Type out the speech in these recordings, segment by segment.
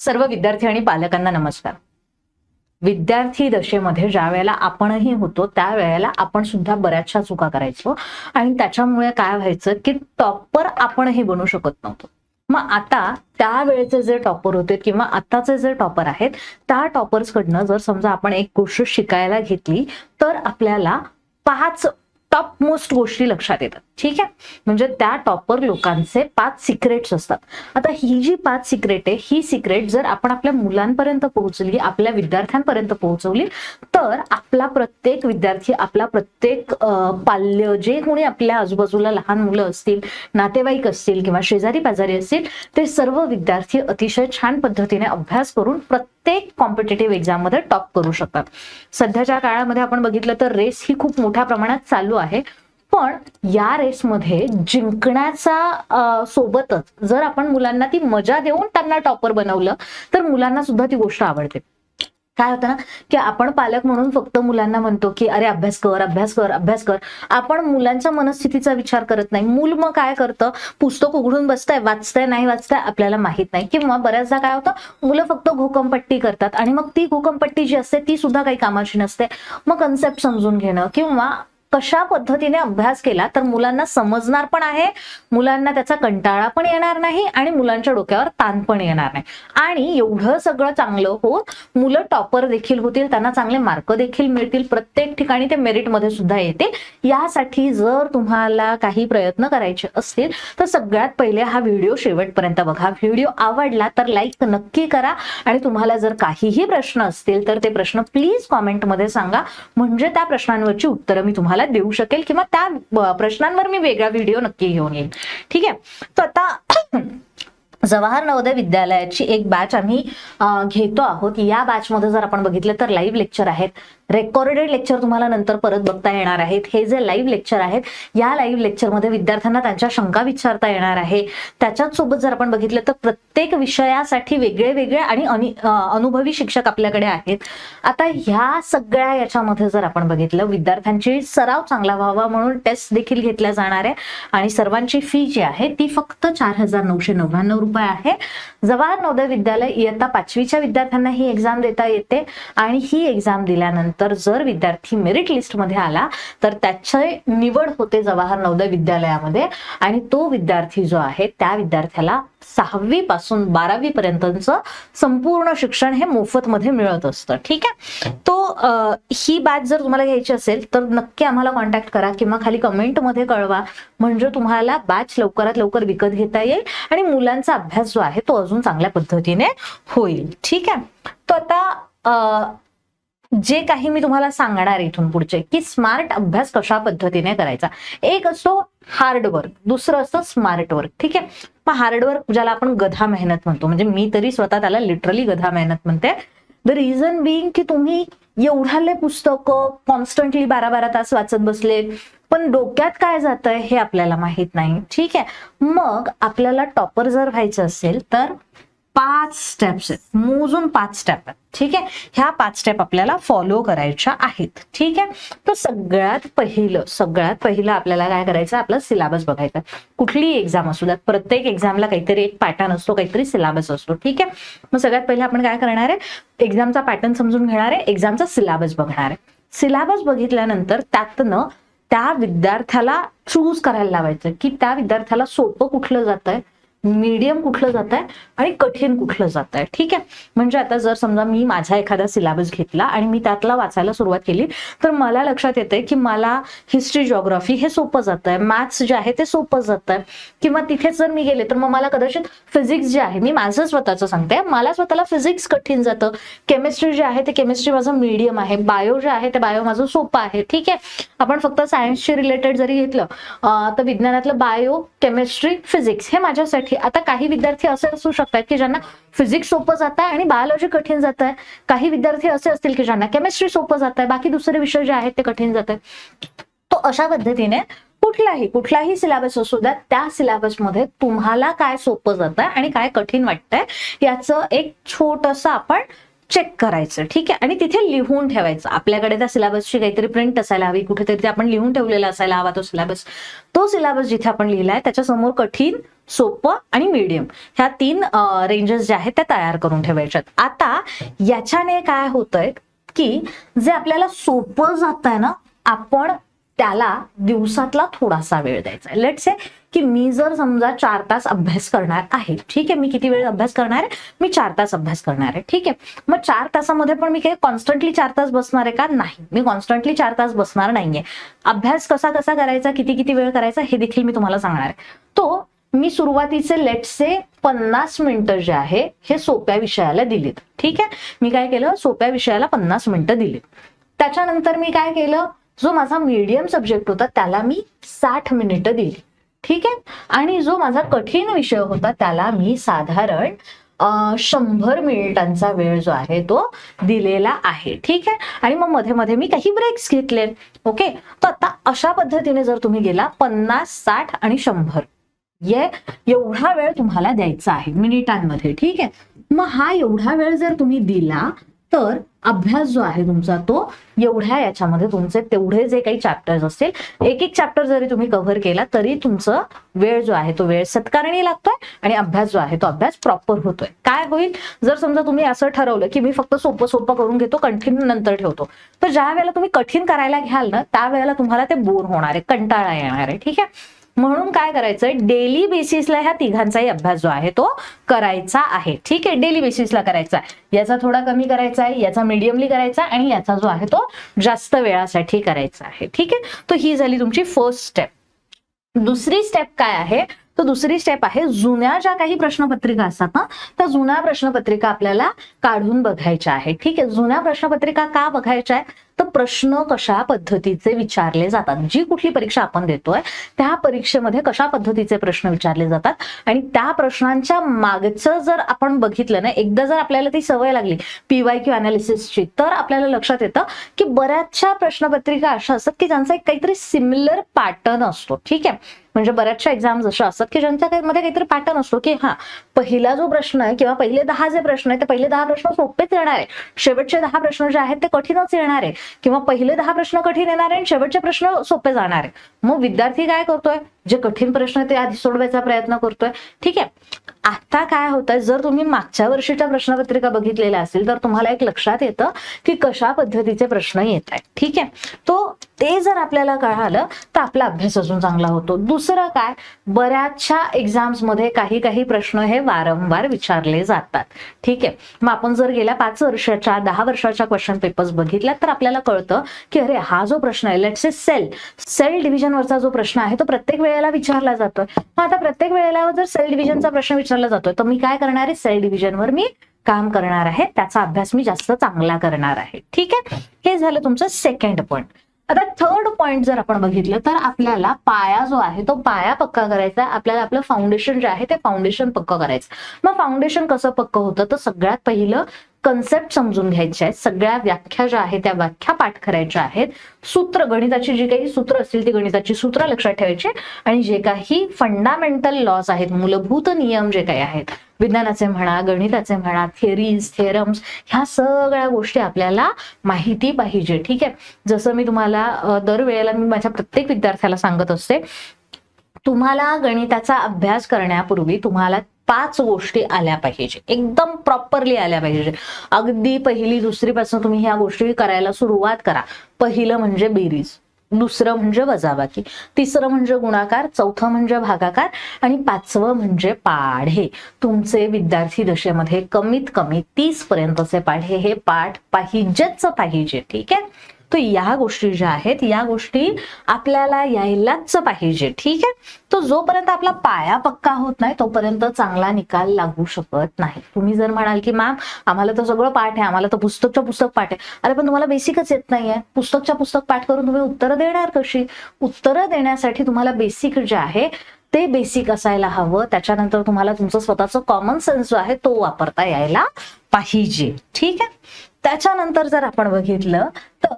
सर्व विद्यार्थी आणि पालकांना नमस्कार. विद्यार्थी दशेमध्ये ज्या वेळेला आपणही होतो त्यावेळेला आपण सुद्धा बऱ्याचशा चुका करायचो आणि त्याच्यामुळे काय व्हायचं की टॉपर आपणही बनू शकत नव्हतो. मग आता त्यावेळेचे जे टॉपर होते किंवा आताचे जे टॉपर आहेत त्या टॉपर्स कडनं जर समजा आपण एक गोष्ट शिकायला घेतली तर आपल्याला 5 टॉप मोस्ट गोष्टी लक्षात येतात. ठीक आहे, म्हणजे त्या टॉपर लोकांचे 5 सिक्रेट्स असतात. आता ही जी 5 सिक्रेट आहे ही सिक्रेट जर आपण आपल्या मुलांपर्यंत पोहोचली, आपल्या विद्यार्थ्यांपर्यंत पोहोचवली तर आपला प्रत्येक विद्यार्थी, आपला प्रत्येक पाल्य, जे कोणी आपल्या आजूबाजूला लहान मुलं असतील, नातेवाईक असतील किंवा शेजारी पाजारी असतील, ते सर्व विद्यार्थी अतिशय छान पद्धतीने अभ्यास करून प्रत्येक कॉम्पिटेटिव्ह एक्झाम मध्ये टॉप करू शकतात. सध्याच्या काळामध्ये आपण बघितलं तर रेस ही खूप मोठ्या प्रमाणात चालू आहे. पण या रेसमध्ये जिंकण्याचा सोबतच जर आपण मुलांना ती मजा देऊन त्यांना टॉपर बनवलं तर मुलांना सुद्धा ती गोष्ट आवडते. काय होतं ना की आपण पालक म्हणून फक्त मुलांना म्हणतो की अरे अभ्यास कर अभ्यास कर अभ्यास कर, आपण मुलांच्या मनस्थितीचा विचार करत नाही. मूल मग काय करतं, पुस्तक उघडून बसतंय, वाचतंय नाही वाचतंय आपल्याला माहित नाही. किंवा बऱ्याचदा काय होतं, मुलं फक्त घोकंपट्टी करतात आणि मग ती घोकंपट्टी जी असते ती सुद्धा काही कामाची नसते. मग कन्सेप्ट समजून घेणं किंवा कशा पद्धतीने अभ्यास केला तर मुलांना समजणार पण आहे, मुलांना त्याचा कंटाळा पण येणार नाही आणि मुलांच्या डोक्यावर ताण पण येणार नाही. आणि एवढं सगळं चांगलं होऊन मुलं टॉपर देखील होतील, त्यांना चांगले मार्क देखील मिळतील, प्रत्येक ठिकाणी ते मेरिट मध्ये सुद्धा येते. यासाठी जर तुम्हाला काही प्रयत्न करायचे असतील तर सगळ्यात पहिले हा व्हिडिओ शेवटपर्यंत बघा. व्हिडिओ आवडला तर लाईक नक्की करा आणि तुम्हाला जर काहीही प्रश्न असतील तर ते प्रश्न प्लीज कॉमेंटमध्ये सांगा, म्हणजे त्या प्रश्नांवरची उत्तरं मी तुम्हाला देऊ शकेल किंवा त्या प्रश्नांवर मी वेगळा व्हिडिओ नक्की घेऊन येईन. ठीक आहे, तर आता जवाहर नवोदय विद्यालयाची एक बॅच आम्ही घेतो आहोत. या बॅच मध्ये जर आपण बघितलं तर लाईव्ह लेक्चर आहेत, रेकॉर्डेड लेक्चर तुम्हाला नंतर परत बघता येणार आहेत. हे जे लाईव्ह लेक्चर आहेत या लाईव्ह लेक्चरमध्ये विद्यार्थ्यांना त्यांच्या शंका विचारता येणार आहे. त्याच्याच सोबत जर आपण बघितलं तर प्रत्येक विषयासाठी वेगळे वेगळे आणि अनुभवी शिक्षक आपल्याकडे आहेत. आता ह्या सगळ्या याच्यामध्ये जर आपण बघितलं विद्यार्थ्यांची सराव चांगला व्हावा म्हणून टेस्ट देखील घेतल्या जाणार आहे आणि सर्वांची फी जी आहे ती फक्त 4,999 रुपये आहे. जवाहर नवोदय विद्यालय इयत्ता 5वीच्या विद्यार्थ्यांना ही एक्झाम देता येते आणि ही एक्झाम दिल्यानंतर जर विद्यार्थी मेरिट लिस्ट मध्ये आला तर त्याची निवड होते जवाहर नवोदय विद्यालयामध्ये आणि तो विद्यार्थी जो आहे त्या विद्यार्थ्याला 6वी पासून 12वी पर्यंतचं संपूर्ण शिक्षण हे मोफत मध्ये मिळत असतं. ठीक आहे, तो ही बॅच जर तुम्हाला घ्यायची असेल तर नक्की आम्हाला कॉन्टॅक्ट करा किंवा खाली कमेंट मध्ये कळवा, म्हणजे तुम्हाला बॅच लवकरात लवकर विकत घेता येईल आणि मुलांचा अभ्यास जो आहे तो अजून चांगल्या पद्धतीने होईल. ठीक आहे, तो आता जे काही मी तुम्हाला सांगणार आहे इथून पुढचे की स्मार्ट अभ्यास कशा पद्धतीने करायचा. एक असतो हार्ड वर्क, दुसरं असतं स्मार्ट वर्क. ठीक आहे, मग हार्ड वर्क ज्याला आपण गधा मेहनत म्हणतो, म्हणजे मी तरी स्वतः त्याला लिटरली गधा मेहनत म्हणते. द रिझन बिंग की तुम्ही एवढाले पुस्तकं कॉन्स्टंटली 12-12 तास वाचत बसले पण डोक्यात काय जातंय हे आपल्याला माहित नाही. ठीक आहे, मग आपल्याला टॉपर जर व्हायचं असेल तर 5 स्टेप्स आहेत, मोजून 5 स्टेप आहेत. ठीक आहे, ह्या 5 स्टेप आपल्याला फॉलो करायच्या आहेत. ठीक आहे, तर सगळ्यात पहिलं आपल्याला काय करायचं, आपला सिलेबस बघायचा. कुठलीही एक्झाम असू द्यात, प्रत्येक एक्झामला काहीतरी एक पॅटर्न असतो, काहीतरी सिलेबस असतो. ठीक आहे, मग सगळ्यात पहिले आपण काय करणार आहे, एक्झामचा पॅटर्न समजून घेणार आहे, एक्झामचा सिलेबस बघणार आहे. सिलेबस बघितल्यानंतर त्यातनं त्या विद्यार्थ्याला चूज करायला लावायचं की त्या विद्यार्थ्याला सोपं कुठलं जातंय, मीडियम कुठलं जात आहे आणि कठीण कुठलं जात आहे. ठीक आहे, म्हणजे आता जर समजा मी माझा एखादा सिलेबस घेतला आणि मी त्यातला वाचायला सुरुवात केली तर मला लक्षात येतंय की मला हिस्ट्री जिओग्राफी हे सोपं जात आहे, मॅथ्स जे आहे ते सोपं जात आहे. किंवा तिथेच जर मी गेले तर मग मला कदाचित फिजिक्स जे आहे, मी माझं स्वतःचं सांगते, मला स्वतःला फिजिक्स कठीण जातं. केमिस्ट्री जे आहे ते केमिस्ट्री माझं मीडियम आहे. बायो जे आहे ते बायो माझं सोपं आहे. ठीक आहे, आपण फक्त सायन्सशी रिलेटेड जरी घेतलं तर विज्ञानातलं बायो, केमिस्ट्री, फिजिक्स हे माझ्यासाठी. आता काही विद्यार्थी असे असू शकतात की ज्यांना फिजिक्स सोपं जात आहे आणि बायोलॉजी कठीण जात आहे. काही विद्यार्थी असे असतील की ज्यांना केमिस्ट्री सोपं जात आहे, बाकी दुसरे विषय जे आहेत ते कठीण जात आहे. तो अशा पद्धतीने कुठलाही सिलेबस असू द्या, त्या सिलेबसमध्ये तुम्हाला काय सोपं जात आहे आणि काय कठीण वाटतंय याचं एक छोटंसं आपण चेक करायचं. ठीक आहे, आणि तिथे लिहून ठेवायचं. आपल्याकडे त्या सिलेबसची काहीतरी प्रिंट असायला हवी, कुठेतरी ते आपण लिहून ठेवलेला असायला हवा तो सिलेबस. तो सिलेबस जिथे आपण लिहिलाय त्याच्या समोर कठीण, सोपं आणि मीडियम, ह्या 3 रेंजेस ज्या आहेत त्या तयार करून ठेवायच्यात. आता याच्याने काय होतंय की जे आपल्याला सोपं जात आहे ना, आपण त्याला दिवसातला थोडासा वेळ द्यायचा आहे. लेट्स से की मी जर समजा 4 तास अभ्यास करणार आहे, ठीक आहे, मी किती वेळ अभ्यास करणार आहे, मी 4 तास अभ्यास करणार आहे, ठीक आहे. मग 4 तासामध्ये पण मी काही कॉन्स्टंटली 4 तास बसणार आहे का? नाही, मी कॉन्स्टंटली 4 तास बसणार नाहीये. अभ्यास कसा कसा करायचा, किती वेळ करायचा हे देखील मी तुम्हाला सांगणार आहे. तो मी सुरुवातीचे लेट्स से 50 मिनिटं जे आहे हे सोप्या विषयाला दिलीत, ठीक आहे. मी काय केलं, सोप्या विषयाला 50 मिनिटं दिलीत. त्याच्यानंतर मी काय केलं, जो माझा मीडियम सब्जेक्ट होता त्याला मी 60 मिनिटं दिली, ठीक आहे. आणि जो माझा कठीण विषय होता त्याला मी साधारण 100 मिनिटांचा वेळ जो आहे तो दिलेला आहे, ठीक आहे. आणि मग मध्ये मध्ये मी काही ब्रेक्स घेतले. ओके, तर आता अशा पद्धतीने जर तुम्ही गेला 50, 60 आणि 100 एवढा वेळ तुम्हाला द्यायचा आहे मिनिटांमध्ये, ठीक आहे. मग हा एवढा वेळ जर तुम्ही दिला तर अभ्यास जो आहे तुमचा तो एवढ्या याच्यामध्ये तुमचे तेवढे जे काही चॅप्टर्स असतील, एक चॅप्टर जरी तुम्ही कव्हर केला तरी तुमचं वेळ जो आहे तो वेळ सत्कारणी लागतोय आणि अभ्यास जो आहे तो अभ्यास प्रॉपर होतोय. काय होईल जर समजा तुम्ही असं ठरवलं की मी फक्त सोपं करून घेतो, कठीण नंतर ठेवतो, तर ज्या वेळेला तुम्ही कठीण करायला घ्याल ना त्यावेळेला तुम्हाला ते बोर होणार आहे, कंटाळा येणार आहे, ठीक आहे. म्हणून काय करायचंय, डेली बेसिसला ह्या तिघांचाही अभ्यास जो आहे तो करायचा आहे, ठीक आहे. डेली बेसिसला करायचा आहे, याचा थोडा कमी करायचा आहे, याचा मीडियमली करायचा आहे आणि याचा जो आहे तो जास्त वेळासाठी करायचा आहे, ठीक आहे. तर ही झाली तुमची फर्स्ट स्टेप. दुसरी स्टेप काय आहे, तर दुसरी स्टेप आहे जुन्या ज्या काही प्रश्नपत्रिका असतात ना त्या जुन्या प्रश्नपत्रिका आपल्याला काढून बघायच्या आहेत, ठीक आहे. जुन्या प्रश्नपत्रिका का बघायच्या आहे, तर प्रश्न कशा पद्धतीचे विचारले जातात, जी कुठली परीक्षा आपण देतोय त्या परीक्षेमध्ये कशा पद्धतीचे प्रश्न विचारले जातात आणि त्या प्रश्नांच्या मागचं जर आपण बघितलं ना, एकदा जर आपल्याला ती सवय लागली PYQ अनालिसिसची, तर आपल्याला लक्षात येतं की बऱ्याचशा प्रश्नपत्रिका अशा असतात की ज्यांचा एक काहीतरी सिमिलर पॅटर्न असतो, ठीक आहे. म्हणजे बऱ्याचशा एक्झाम्स अशा असतात की ज्यांच्या मध्ये काहीतरी पॅटर्न असतो की हा पहिला जो प्रश्न आहे किंवा पहिले 10 जे प्रश्न आहेत ते पहिले 10 प्रश्न सोपेच येणार आहे, शेवटचे 10 प्रश्न जे आहेत ते कठीणच येणार आहे, किंवा पहिले 10 प्रश्न कठीण येणार आहे आणि शेवटचे प्रश्न सोपे जाणार आहे. मग विद्यार्थी काय करतोय, जे कठीण प्रश्न ते आधी सोडवायचा प्रयत्न करतोय, ठीक आहे. आता काय होतंय, जर तुम्ही मागच्या वर्षीच्या प्रश्नपत्रिका बघितलेल्या असतील तर तुम्हाला एक लक्षात येतं की कशा पद्धतीचे प्रश्न येत आहेत, ठीक आहे. ते जर आपल्याला कळालं तर आपला अभ्यास अजून चांगला होतो. दुसरं काय, बऱ्याचशा एक्झाम्स मध्ये काही प्रश्न हे वारंवार विचारले जातात, ठीक आहे. मग आपण जर गेल्या 5 वर्षाच्या 10 वर्षाच्या क्वेश्चन पेपर्स बघितल्या तर आपल्याला कळतं की अरे हा जो प्रश्न आहे, लेट्स से सेल डिव्हिजनवरचा जो प्रश्न आहे तो प्रत्येक वेळेला विचारला जातोय. मग आता प्रत्येक वेळेला जर सेल डिव्हिजनचा प्रश्न विचारला जातोय तर मी काय करणार आहे, सेल डिव्हिजनवर मी काम करणार आहे, त्याचा अभ्यास मी जास्त चांगला करणार आहे, ठीक आहे. हे झालं तुमचं सेकंड पॉइंट. आता थर्ड पॉइंट जर आपण बघितलं तर आपल्याला पाया जो आहे तो पाया पक्का करायचा आहे. आपल्याला आपलं फाउंडेशन जे आहे ते फाउंडेशन पक्का करायचं. मग फाउंडेशन कसं पक्क होतं, तर सगळ्यात पहिलं कन्सेप्ट समजून घ्यायचे आहेत, सगळ्या व्याख्या ज्या आहेत त्या व्याख्या पाठ करायच्या आहेत, सूत्र गणिताची जी काही सूत्र असतील ती गणिताची सूत्र लक्षात ठेवायची आणि जे काही फंडामेंटल लॉज आहेत, मूलभूत नियम जे काही आहेत विज्ञानाचे म्हणा गणिताचे म्हणा, थिअरीज थेरम्स, ह्या सगळ्या गोष्टी आपल्याला माहिती पाहिजे, ठीक आहे. जसं मी तुम्हाला दरवेळेला मी माझ्या प्रत्येक विद्यार्थ्याला सांगत असते, तुम्हाला गणिताचा अभ्यास करण्यापूर्वी तुम्हाला 5 गोष्टी आल्या पाहिजे, एकदम प्रॉपरली आल्या पाहिजे. अगदी पहिली दुसरी पासून तुम्ही ह्या गोष्टी करायला सुरुवात करा. पहिलं म्हणजे बेरीज, दुसरं म्हणजे वजाबाकी, तिसरं म्हणजे गुणाकार, चौथं म्हणजे भागाकार आणि 5वं म्हणजे पाढे. तुमचे विद्यार्थी दशेमध्ये कमीत कमी 30 पर्यंतचे पाढे हे पाठ पाहिजेच पाहिजे, ठीक आहे. तर या गोष्टी ज्या आहेत या गोष्टी आपल्याला यायलाच पाहिजे, ठीक आहे. तो जोपर्यंत आपला पाया पक्का होत नाही तोपर्यंत चांगला निकाल लागू शकत नाही. तुम्ही जर म्हणाल की मॅम आम्हाला तर सगळं पाठ आहे, आम्हाला तर पुस्तकच्या पुस्तक पाठ आहे, अरे पण तुम्हाला बेसिकच येत नाहीये, पुस्तकच्या पुस्तक पाठ करून तुम्ही उत्तरं देणार कशी? उत्तरं देण्यासाठी तुम्हाला बेसिक जे आहे ते बेसिक असायला हवं. त्याच्यानंतर तुम्हाला तुमचं स्वतःचं कॉमन सेन्स जो आहे तो वापरता यायला पाहिजे, ठीक आहे. त्याच्यानंतर जर आपण बघितलं तर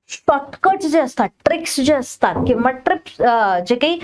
शॉर्टकट जे असतात, ट्रिक्स जे असतात किंवा ट्रिप्स जे काही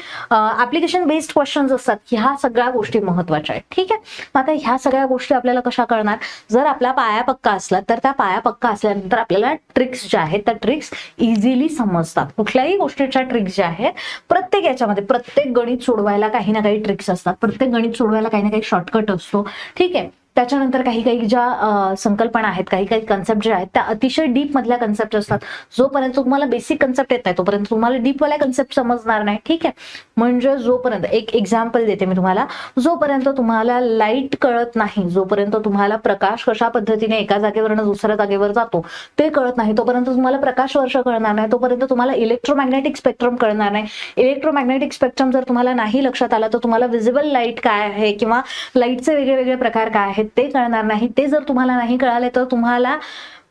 ऍप्लिकेशन बेस्ड क्वेश्चन्स असतात, ह्या सगळ्या गोष्टी महत्वाच्या आहेत. ठीक आहे, मग आता ह्या सगळ्या गोष्टी आपल्याला कशा कळणार? जर आपला पाया पक्का असला तर त्या पाया पक्का असल्यानंतर आपल्याला ट्रिक्स ज्या आहेत त्या ट्रिक्स इझिली समजतात. कुठल्याही गोष्टीच्या ट्रिक्स ज्या आहेत, प्रत्येक याच्यामध्ये प्रत्येक गणित सोडवायला काही ना काही ट्रिक्स असतात, प्रत्येक गणित सोडवायला काही ना काही शॉर्टकट असतो. ठीक आहे, त्याच्यानंतर काही काही ज्या संकल्पना आहेत, काही काही कन्सेप्ट ज्या आहेत त्या अतिशय डीप मधल्या कन्सेप्ट असतात. जोपर्यंत तुम्हाला बेसिक कन्सेप्ट येत नाही तोपर्यंत तुम्हाला डीप वाला कन्सेप्ट समजणार नाही. ठीक आहे, म्हणजे जोपर्यंत, एक एक्झाम्पल देते मी तुम्हाला, जोपर्यंत तुम्हाला लाईट कळत नाही, जोपर्यंत तुम्हाला प्रकाश कशा पद्धतीने एका जागेवरनं दुसऱ्या जागेवर जातो ते कळत नाही, तोपर्यंत तुम्हाला प्रकाश वर्ष कळणार नाही, तोपर्यंत तुम्हाला इलेक्ट्रोमॅग्नेटिक स्पेक्ट्रम कळणार नाही. इलेक्ट्रोमॅग्नेटिक स्पेक्ट्रम जर तुम्हाला नाही लक्षात आलं तर तुम्हाला विजिबल लाईट काय आहे किंवा लाईटचे वेगळे वेगळे प्रकार काय आहेत ते कळणार नाही. ते जर तुम्हाला नाही कळाले तर तुम्हाला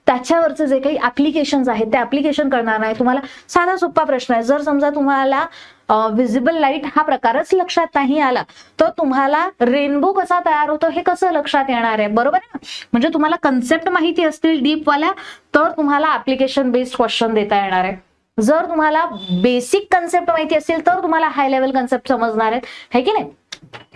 त्याच्यावरचे जे काही ऍप्लिकेशन्स आहेत ते ऍप्लिकेशन कळणार नाही. तुम्हाला साधा सोपा प्रश्न आहे, जर समजा तुम्हाला विजिबल लाईट हा प्रकारच लक्षात नाही आला तर तुम्हाला रेनबो कसा तयार होतो हे कसं लक्षात येणार आहे? बरोबर आहे. म्हणजे तुम्हाला कन्सेप्ट माहिती असतील डीप वाल्या तर तुम्हाला ऍप्लिकेशन बेस्ड क्वेश्चन देता येणार आहे. जर तुम्हाला बेसिक कन्सेप्ट माहिती असेल तर तुम्हाला हाय लेवल कन्सेप्ट समजणार आहेत, है की नाही?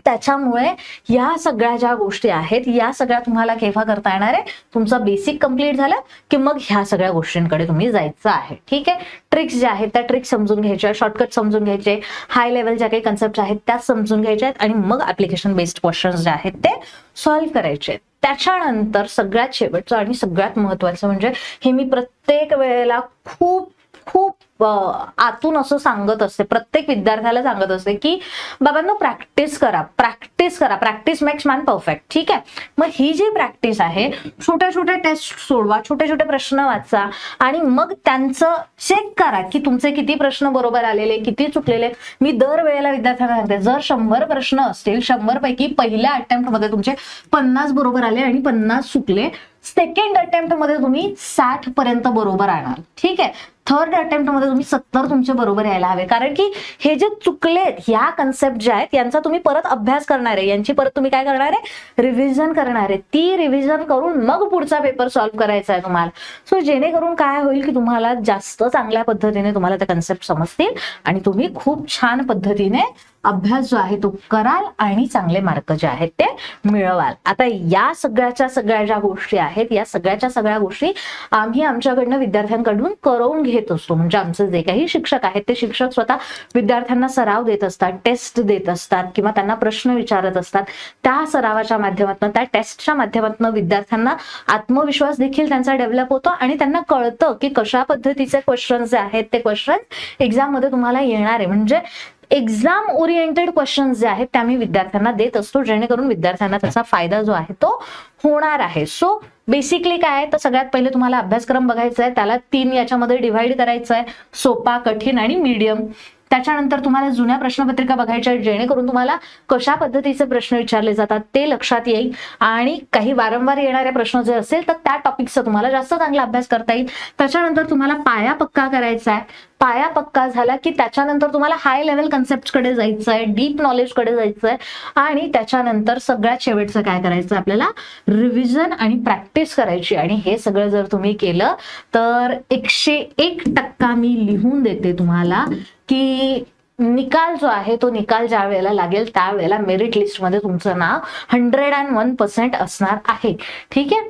त्याच्यामुळे या सगळ्या ज्या गोष्टी आहेत या सगळ्या तुम्हाला केव्हा करता येणार आहे? तुमचा बेसिक कंप्लीट झालं की मग ह्या सगळ्या गोष्टींकडे तुम्ही जायचं आहे. ठीक आहे, ट्रिक्स ज्या आहेत त्या ट्रिक्स समजून घ्यायच्या, शॉर्टकट समजून घ्यायचे, हाय लेवल ज्या काही कन्सेप्ट आहेत त्या समजून घ्यायच्या आहेत आणि मग ऍप्लिकेशन बेस्ड क्वेश्चन्स जे आहेत ते सॉल्व्ह करायचे. त्याच्यानंतर सगळ्यात शेवटचं आणि सगळ्यात महत्वाचं म्हणजे, हे मी प्रत्येक वेळेला खूप खूप आतून असं सांगत असते, प्रत्येक विद्यार्थ्याला सांगत असते की बाबांनो प्रॅक्टिस करा, प्रॅक्टिस करा, प्रॅक्टिस मेक्स मॅन परफेक्ट. ठीक आहे, मग ही जी प्रॅक्टिस आहे, छोट्या छोट्या टेस्ट सोडवा, छोटे छोटे प्रश्न वाचा आणि मग त्यांचं चेक करा की तुमचे किती प्रश्न बरोबर आलेले, किती चुकलेले. मी दरवेळेला विद्यार्थ्यांना सांगते, जर 100 प्रश्न असतील, 100 पैकी पहिल्या अटेम्प्ट मध्ये तुमचे 50 बरोबर आले आणि 50 चुकले, सेकंड अटेम्प्ट मध्ये तुम्ही 60 पर्यंत बरोबर आणाल. ठीक आहे, थर्ड अटेम्प्ट मध्ये तुम्ही 70 तुमचे बरोबर यायला हवे, कारण की हे जे चुकलेत ह्या कन्सेप्ट ज्या आहेत यांचा तुम्ही परत अभ्यास करणार आहे, यांची परत तुम्ही काय करणार आहे? रिव्हिजन करणार आहे. ती रिव्हिजन करून मग पुढचा पेपर सॉल्व्ह करायचा आहे तुम्हाला. सो जेणेकरून काय होईल की तुम्हाला जास्त चांगल्या पद्धतीने तुम्हाला ते कन्सेप्ट समजतील आणि तुम्ही खूप छान पद्धतीने अभ्यास जो आहे तो कराल आणि चांगले मार्क जे आहेत ते मिळवाल. आता या सगळ्या ज्या गोष्टी आहेत या सगळ्या गोष्टी आम्ही आमच्याकडनं विद्यार्थ्यांकडून करवून घेत असतो. म्हणजे आमचे जे काही शिक्षक आहेत ते शिक्षक स्वतः विद्यार्थ्यांना सराव देत असतात, टेस्ट देत असतात किंवा त्यांना प्रश्न विचारत असतात. त्या सरावाच्या माध्यमातून, त्या टेस्टच्या माध्यमातून विद्यार्थ्यांना आत्मविश्वास देखील त्यांचा डेव्हलप होतो आणि त्यांना कळतं की कशा पद्धतीचे क्वेश्चन जे आहेत ते क्वेश्चन एक्झाम मध्ये तुम्हाला येणार आहे. म्हणजे एक्झाम ओरिएंटेड क्वेश्चन्स जे आहेत त्या मी विद्यार्थ्यांना देत असतो, जेणेकरून विद्यार्थ्यांना त्याचा फायदा जो आहे तो होणार आहे. सो बेसिकली काय आहे तर सगळ्यात पहिले तुम्हाला अभ्यासक्रम बघायचा आहे, त्याला 3 याच्यामध्ये डिव्हाइड करायचं आहे, सोपा, कठीण आणि मीडियम. त्याच्यानंतर तुम्हाला जुन्या प्रश्नपत्रिका बघायच्या आहेत, जेणेकरून तुम्हाला कशा पद्धतीचे प्रश्न विचारले जातात ते लक्षात येईल आणि काही वारंवार येणारे प्रश्न जे असेल तर त्या टॉपिकचा तुम्हाला जास्त चांगला अभ्यास करता येईल. त्याच्यानंतर तुम्हाला पाया पक्का करायचा आहे. पाया पक्का झाला की त्याच्यानंतर तुम्हाला हाय लेवल कन्सेप्टकडे जायचं आहे, डीप नॉलेजकडे जायचं आहे आणि त्याच्यानंतर सगळ्यात शेवटचं काय करायचं, आपल्याला रिव्हिजन आणि प्रॅक्टिस करायची. आणि हे सगळं जर तुम्ही केलं तर 101% मी लिहून देते तुम्हाला की निकाल जो आहे तो निकाल ज्या वेळेला लागेल त्यावेळेला मेरिट लिस्टमध्ये तुमचं नाव 101% असणार आहे. ठीक आहे,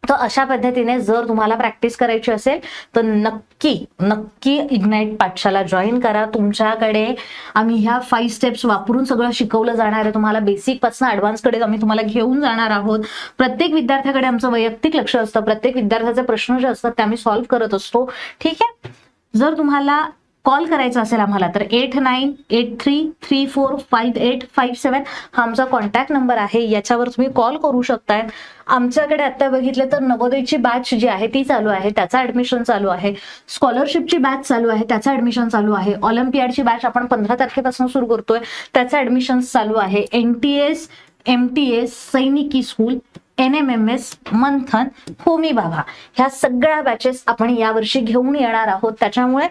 तर अशा पद्धतीने जर तुम्हाला प्रॅक्टिस करायची असेल तर नक्की इग्नाइट पाठशाला जॉईन करा. तुमच्याकडे आम्ही ह्या 5 स्टेप्स वापरून सगळं शिकवलं जाणार आहे. तुम्हाला बेसिक पासून ऍडव्हान्स कडे आम्ही तुम्हाला घेऊन जाणार आहोत. प्रत्येक विद्यार्थ्याकडे आमचं वैयक्तिक लक्ष असतं, प्रत्येक विद्यार्थ्याचे प्रश्न जे असतात ते आम्ही सॉल्व्ह करत असतो. ठीक आहे, जर तुम्हाला कॉल करायचा असेल आम्हाला तर 8983345857 हा आमचा कॉन्टॅक्ट नंबर आहे, याच्यावर तुम्ही कॉल करू शकताय. आमच्याकडे आता बघितलं तर नवोदयची बॅच जी आहे ती चालू आहे, त्याचं ऍडमिशन चालू आहे. स्कॉलरशिपची बॅच चालू आहे, त्याचं ऍडमिशन चालू आहे. ऑलिम्पियाडची बॅच आपण 15 तारखेपासून सुरू करतोय, त्याचं ऍडमिशन चालू आहे. NTS, MTS, सैनिकी स्कूल, NMMS, मंथन, होमी बाबा ह्या सगळ्या बॅचेस आपण यावर्षी घेऊन येणार आहोत. त्याच्यामुळे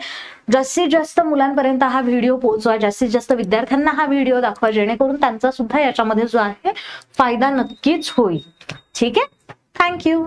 जास्तीत जास्त मुलांपर्यंत हा व्हिडिओ पोहोचवा, जास्तीत जास्त विद्यार्थ्यांना हा व्हिडिओ दाखवा, जेणेकरून त्यांचा सुद्धा याच्यामध्ये जो आहे फायदा नक्कीच होईल. ठीक आहे, थँक्यू.